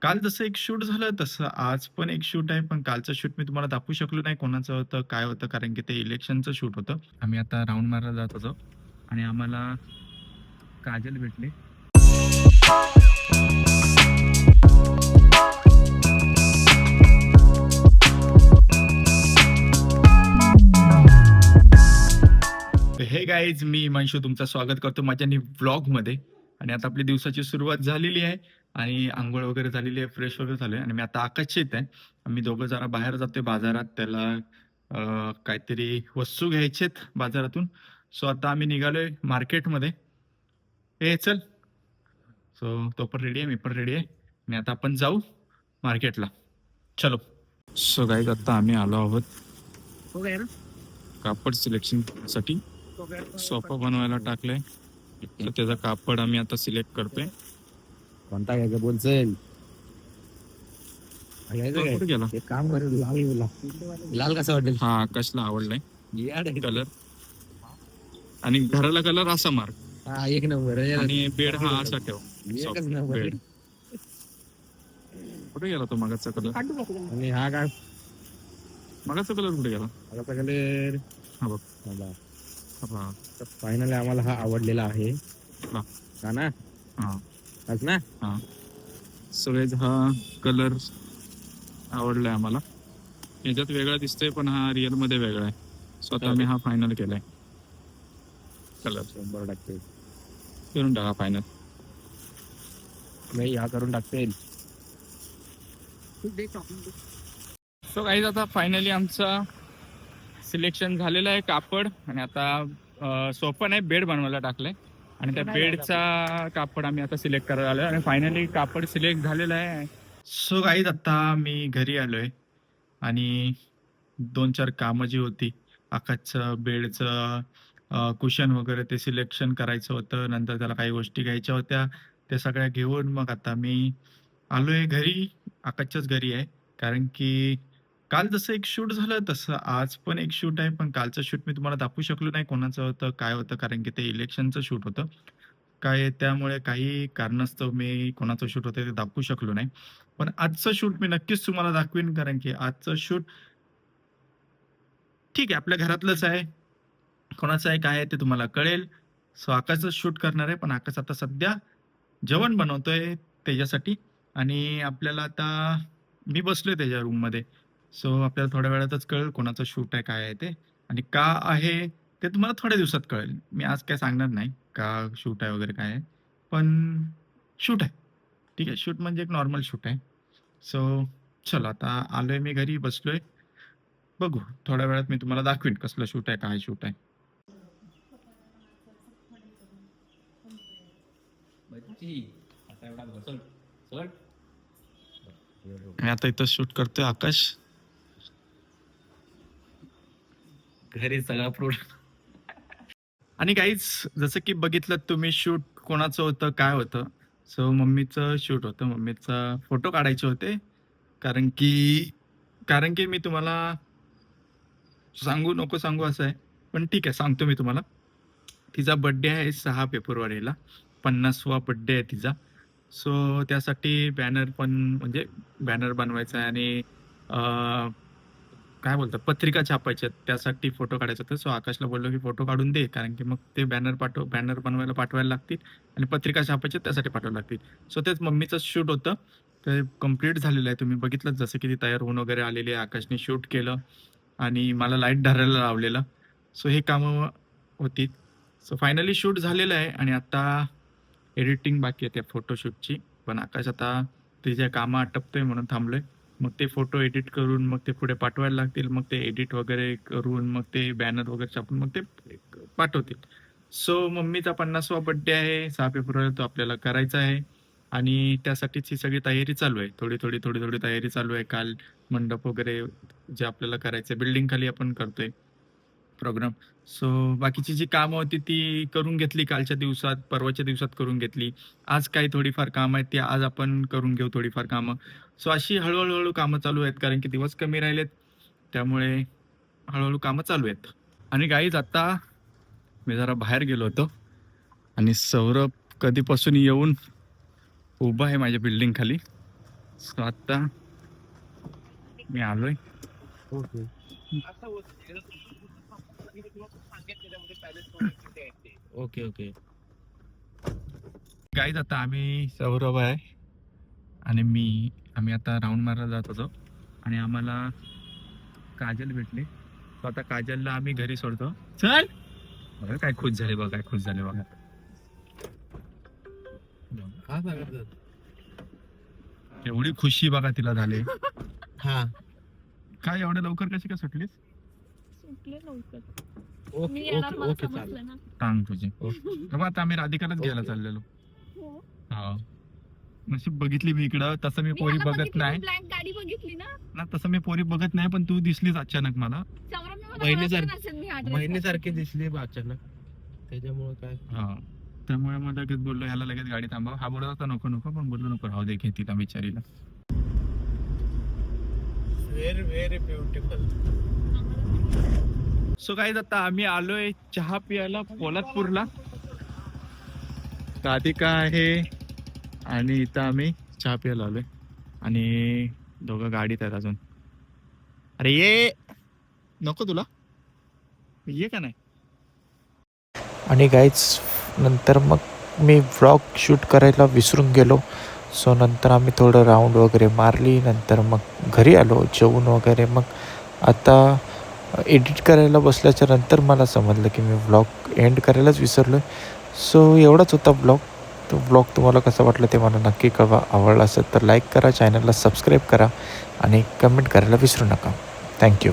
काल जसं एक शूट झालं, तसं आज पण एक शूट आहे. पण कालचं शूट मी तुम्हाला दाखवू शकलो नाही कोणाचं होतं, काय होतं, कारण की ते इलेक्शनचं शूट होतं. आम्ही आता राउंड मारायला जात होतो आणि आम्हाला काजल भेटली. हे गाईज, मी हिमांशू तुमचं स्वागत करतो माझ्या व्लॉगमध्ये. आणि आता आपली दिवसाची सुरुवात झालेली आहे आणि अंघोळ वगैरे झालेली आहे, फ्रेश वगैरे झालोय आणि मी आता आकाशच्या इथे आहे. आम्ही दोघं जरा बाहेर जातोय बाजारात, त्याला काहीतरी वस्तू घ्यायचेत बाजारातून. सो आता आम्ही निघालोय मार्केटमध्ये. ए चल. सो तो पण रेडी आहे, मी पण रेडी आहे आणि आता आपण जाऊ मार्केटला. चलो. सो गाईज, आता आम्ही आलो आहोत कापड सिलेक्शन साठी. सोफा बनवायला टाकलंय, तर त्याचा कापड आम्ही आता सिलेक्ट करतोय. कोणता घ्यायचा बोलचेल कुठे गेला? एक काम करेल लाल लाल कसं वाटेल? हा, आकाशला आवडलाय याड आहे. कलर. आणि घराला कलर असा मार हा एक नंबर आहे. आणि बेड हा असा ठेव. एकच नंबर आहे. बेड कुठे गेला तो मगाचा कलर? आणि हा काय मगाचा कलर कुठे गेला? आता कलर हा बघ. हा फायनली आम्हाला हा आवडलेला आहे. हा. हा ना, हा हाच ना. हा. सगळेच हा कलर आवडलाय आम्हाला. याच्यात वेगळा दिसतोय पण हा रिअल मध्ये वेगळा आहे. स्वतः मी हा फायनल केलाय कलर. 100% करून टाका फायनल. नाही हा करून टाकते. सो गाईज, आता फायनली आमचा सिलेक्शन झालेलं आहे कापड. आणि आता सोफा नाही, बेड बनवायला टाकलंय आणि त्या बेडचा कापड आम्ही आता सिलेक्ट करायला आलोय आणि फायनली कापड सिलेक्ट झालेलं आहे. सो गाईज, आता मी घरी आलोय आणि 2-4 कामं जी होती, आकाशचं बेडचं कुशन वगैरे ते सिलेक्शन करायचं होतं. नंतर त्याला काही गोष्टी घ्यायच्या होत्या, त्या सगळ्या घेऊन मग आता मी आलोय घरी. आकाशच्याच घरी आहे, कारण की काल जसं एक शूट झालं, तसं आज पण एक शूट आहे. पण कालचं शूट मी तुम्हाला दाखवू शकलो नाही कोणाचं होतं, काय होतं, कारण की ते इलेक्शनचं शूट होतं. त्यामुळे काही कारणास्तव मी कोणाचं शूट होतं ते दाखवू शकलो नाही. पण आजचं शूट मी नक्कीच तुम्हाला दाखवीन, कारण की आजचं शूट ठीक आहे, आपल्या घरातलंच आहे. कोणाचं आहे, काय आहे ते तुम्हाला कळेल. सो आकाशचं शूट करणार आहे, पण आकाश आता सध्या जेवण बनवतोय त्याच्यासाठी. आणि आपल्याला आता मी बसलोय त्याच्या रूममध्ये. सो आपल्याला थोड्या वेळातच कळेल कोणाचं शूट आहे, काय आहे ते आणि का आहे ते तुम्हाला थोड्या दिवसात कळेल. मी आज काय सांगणार नाही का शूट आहे वगैरे काय आहे. पण शूट आहे. ठीक आहे, शूट म्हणजे एक नॉर्मल शूट आहे. सो चला, आता आलोय मी घरी, बसलोय. बघू थोड्या वेळात मी तुम्हाला दाखवीन कसलं शूट आहे, काय शूट आहे. मी आता इथं शूट करतोय आकाश. घरी सगळा फ्रूट. आणि काहीच जसं की बघितलं तुम्ही, शूट कोणाचं होतं, काय होतं. सो मम्मीचं शूट होतं, मम्मीचा फोटो काढायचे होते. कारण की मी तुम्हाला सांगू नको सांगू असं आहे, पण ठीक आहे, सांगतो मी तुम्हाला. तिचा बड्डे आहे 6 फेब्रुवारीला, 50वा बड्डे आहे तिचा. सो त्यासाठी बॅनर पण, म्हणजे बॅनर बनवायचा आहे आणि काय बोलतात, पत्रिका छापायच्या आहेत, त्यासाठी फोटो काढायचा होता. सो आकाशला बोललो की फोटो काढून दे, कारण की मग ते बॅनर बनवायला पाठवायला लागतील आणि पत्रिका छापायच्या त्यासाठी पाठवायला लागतील. सो तेच मम्मीचं शूट होतं, ते कम्प्लीट झालेलं आहे. तुम्ही बघितलं जसं की ती तयार होऊन वगैरे आलेली आहे. आकाशने शूट केलं आणि मला लाईट धरायला लावलेलं. सो हे कामं होती. सो फायनली शूट झालेलं आहे आणि आता एडिटिंग बाकी आहे त्या फोटोशूटची. पण आकाश आता तिच्या कामं आटपतोय म्हणून थांबलोय. मग ते फोटो एडिट करून मग ते पुढे पाठवायला लागतील. मग ते एडिट वगैरे करून मग ते बॅनर वगैरे छापून मग ते पाठवतील. सो मम्मीचा 50वा बड्डे आहे 6 फेब्रुवारीला, तो आपल्याला करायचा आहे आणि त्यासाठीच ही सगळी तयारी चालू आहे. थोडी तयारी चालू आहे. काल मंडप वगैरे जे आपल्याला करायचं, बिल्डिंग खाली आपण करतोय प्रोग्राम. सो बाकीची जी कामं होती ती करून घेतली कालच्या दिवसात, परवाच्या दिवसात करून घेतली. आज काही थोडीफार कामं आहेत, ती आज आपण करून घेऊ थोडीफार कामं. सो अशी हळू कामं चालू आहेत, कारण की दिवस कमी राहिलेत, त्यामुळे हळूहळू कामं चालू आहेत. आणि गाईज, आता मी जरा बाहेर गेलो होतो आणि सौरभ कधीपासून येऊन उभा आहे माझ्या बिल्डिंग खाली. सो आता मी आलोय. ओके. Okay okay. गाईज आता आम्ही सौरभ आहे आणि आम्ही आता राऊंड मारायला जात होतो आणि आम्हाला काजल भेटली. तो आता काजलला आम्ही घरी सोडतो. चल बघा काय खुश झाले बघा, काय खुश झाले बघा. हा सांगत एवढी खुशी बघा तिला झाले. हा. काय एवढ्या लवकर कशी काय सुटलीस? सुटले लवकर. मी ओके येणार ओके मला ओके चालेल. समजलं ना. टांग तुझी. तेव्हा आता आम्ही राधिकालाच घ्यायला ओके. चाललेलो. हो. हा नशीब बघितली मी इकडं. तसं मी मी पोरी ह्याला बघत बघितली, नाही मी ब्लॅक गाडी बघितली ना. ना, तसं मी पोरी बघत नाही, पण तू दिसलीस अचानक मला. सौरभने मला बहिणीसारखी- ओळखलं नसेल मी हा dress बहिणीसारखी दिसली बा अचानक, त्याच्यामुळे काय. हा त्यामुळे मग लगेच बोललो ह्याला लगेच गाडी थांबव. हा बोलत होता नको नको, पण बोललो नको राहू दे, घे तिला बिचारीला. Very very beautiful. घातली. सो गाईज आता आम्ही आलोय चहा पियाला पोलादपूरला. राधिका आहे आणि इथं आम्ही चहा पियाला आलोय आणि दोघं गाडीत आहेत अजून. अरे ये नको तुला, ये का नाही. आणि गाईज नंतर मग मी व्लॉग शूट करायला विसरून गेलो. सो नंतर आम्ही थोडं राऊंड वगैरे मारली. नंतर मग घरी आलो जेवून वगैरे. मग आता एडिट करायला बसल्याच्या नंतर मला समजलं की मी व्लॉग एंड करायलाच विसरलो. सो एवढाच होता व्लॉग. तो व्लॉग तुम्हाला कसा वाटला ते मला नक्की कळवा. आवडला असेल तर लाईक करा, चॅनलला सबस्क्राईब करा आणि कमेंट करायला विसरू नका. थँक्यू.